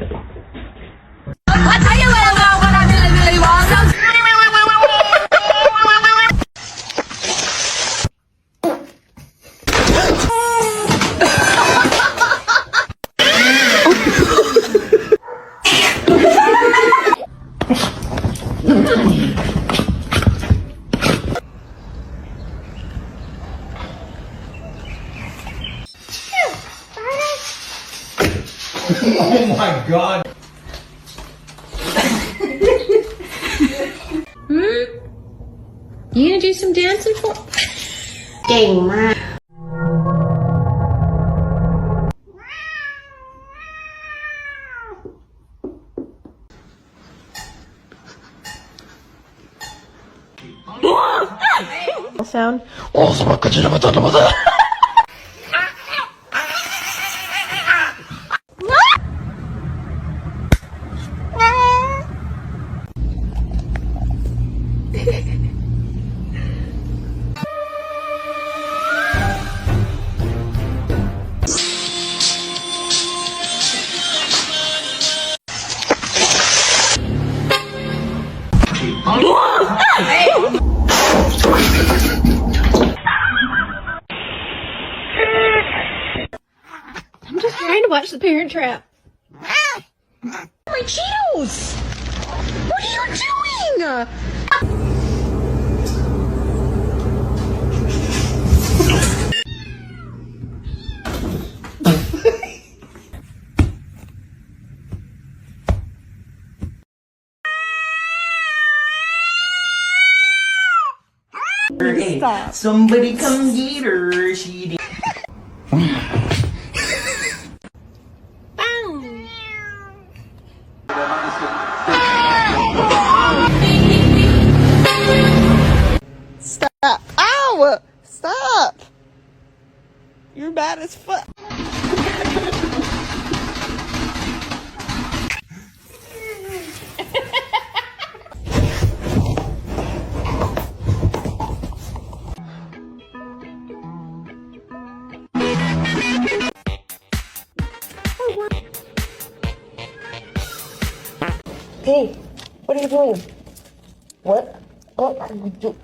I tell you what I really want. Oh my god. You gonna do some dancing for? เก่งมาก Sound. I'm just trying to watch The Parent Trap. My Cheetos! What are you doing? Stop. Somebody come get her. She did. Stop. Ow! Stop! You're bad as fuck. Hey, what are you doing? What? What are you doing?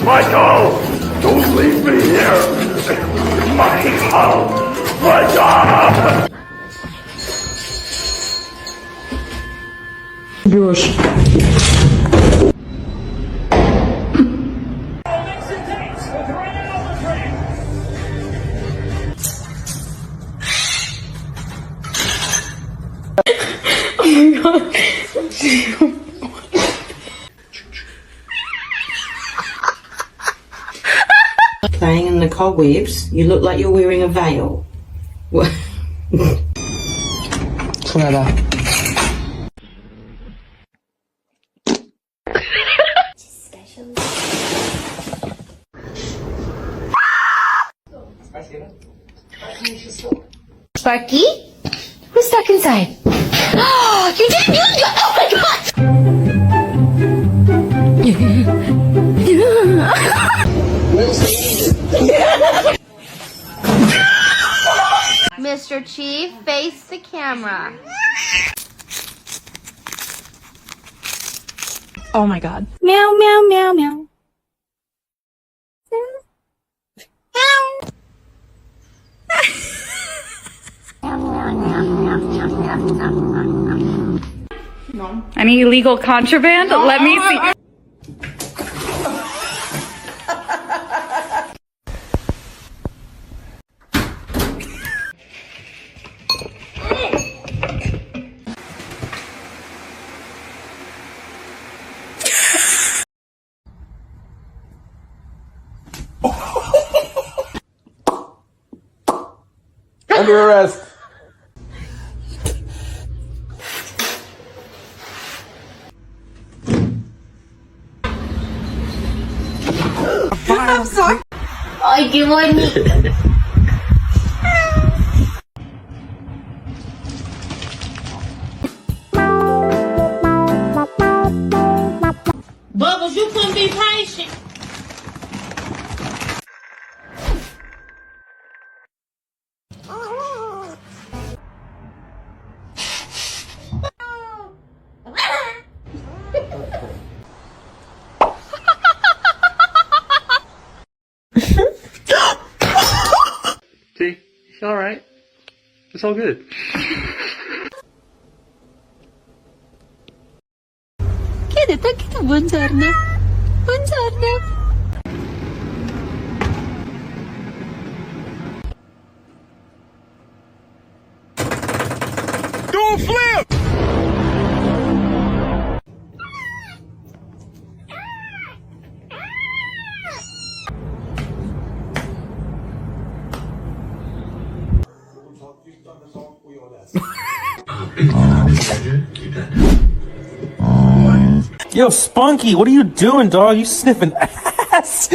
Michael, don't leave me here. Michael, Michael. Playing in the cobwebs, you look like you're wearing a veil. What? Clever. Sparky? Who's stuck inside? Oh, you didn't do it! Oh my god! Mr. Chief, face the camera. Oh my god. Meow, meow, meow, meow. Any illegal contraband? Let me see. under arrest. I'm sorry. Ay, qué bonito. Bubbles, you couldn't be patient. See? It's alright. It's all good. Kitten, buongiorno. Buongiorno. Do a flip! Yo, Spunky, what are you doing, dog? You sniffing ass.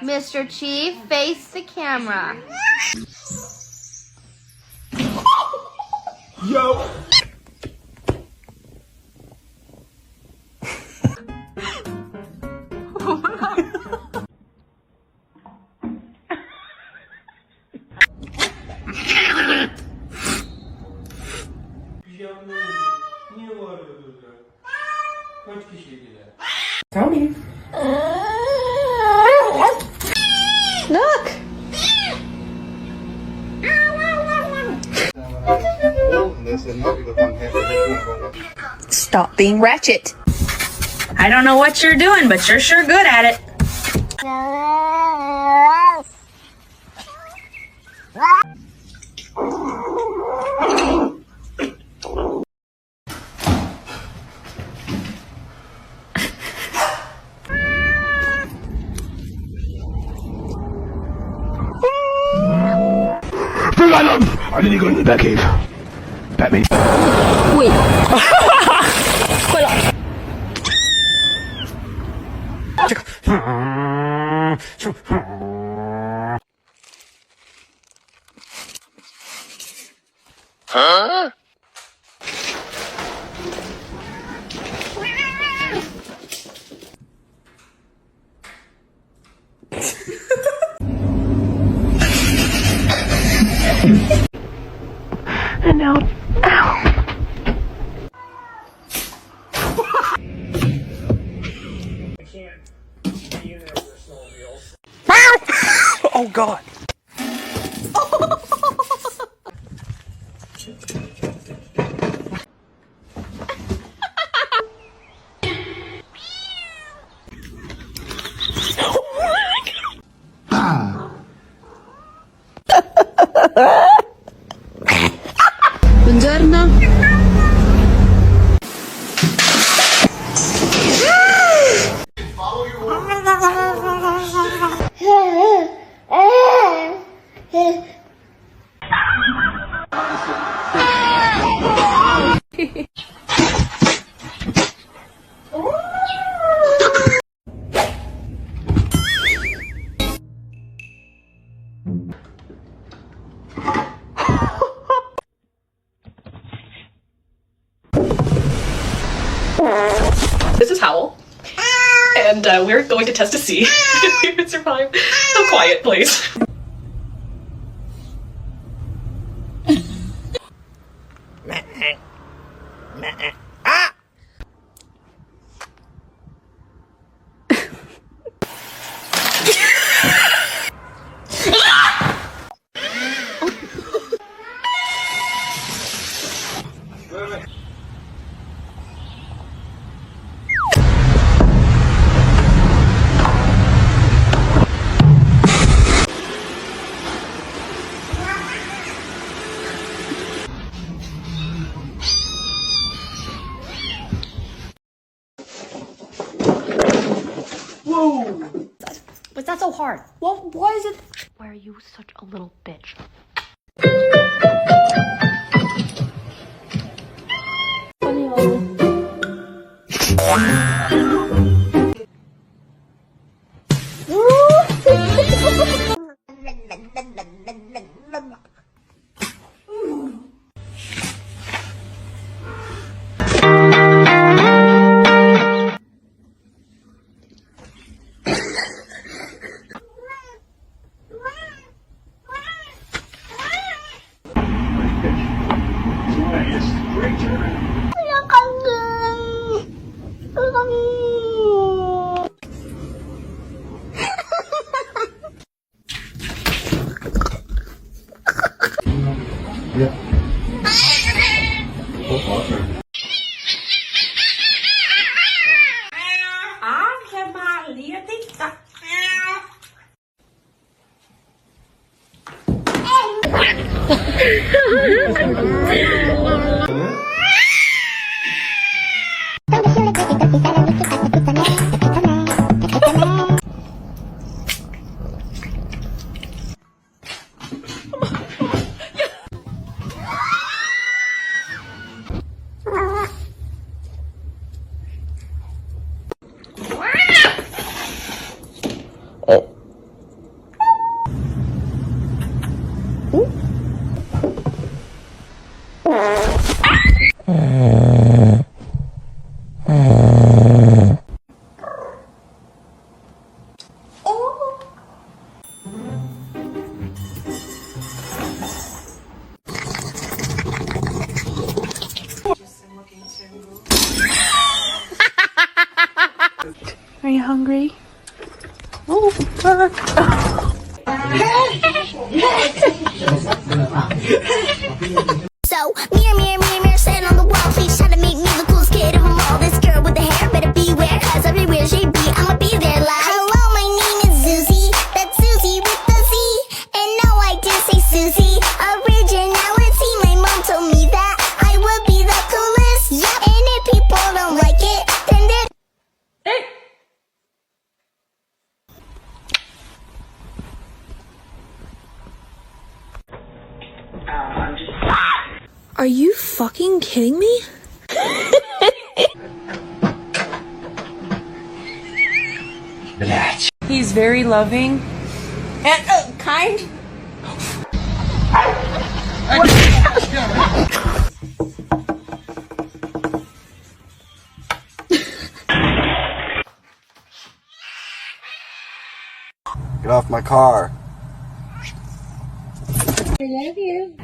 Mr. Chief, face the camera. Yo. Tony. Look. Stop being ratchet. I don't know what you're doing, but you're sure good at it. I need to go in the Batcave. Batman. Wait. 快了。And now, ow. Oh God. Buongiorno. This is Howl, and we're going to test to see if we can survive a quiet place. What's that so hard? Well, why is it? Why are you such a little bitch? Are you hungry? So, mirror, stand on the wall. Please try to make me the coolest kid of them all. This girl with the hair better beware, cause everywhere she be, I'ma be there like. Hello, my name is Susie. That's Susie with the Z. And no, I did say Susie. Originality, my mom told me that I would be the coolest. Yep. And if people don't like it, then they're. Are you fucking kidding me? He's very loving and kind. Get off my car. I love you.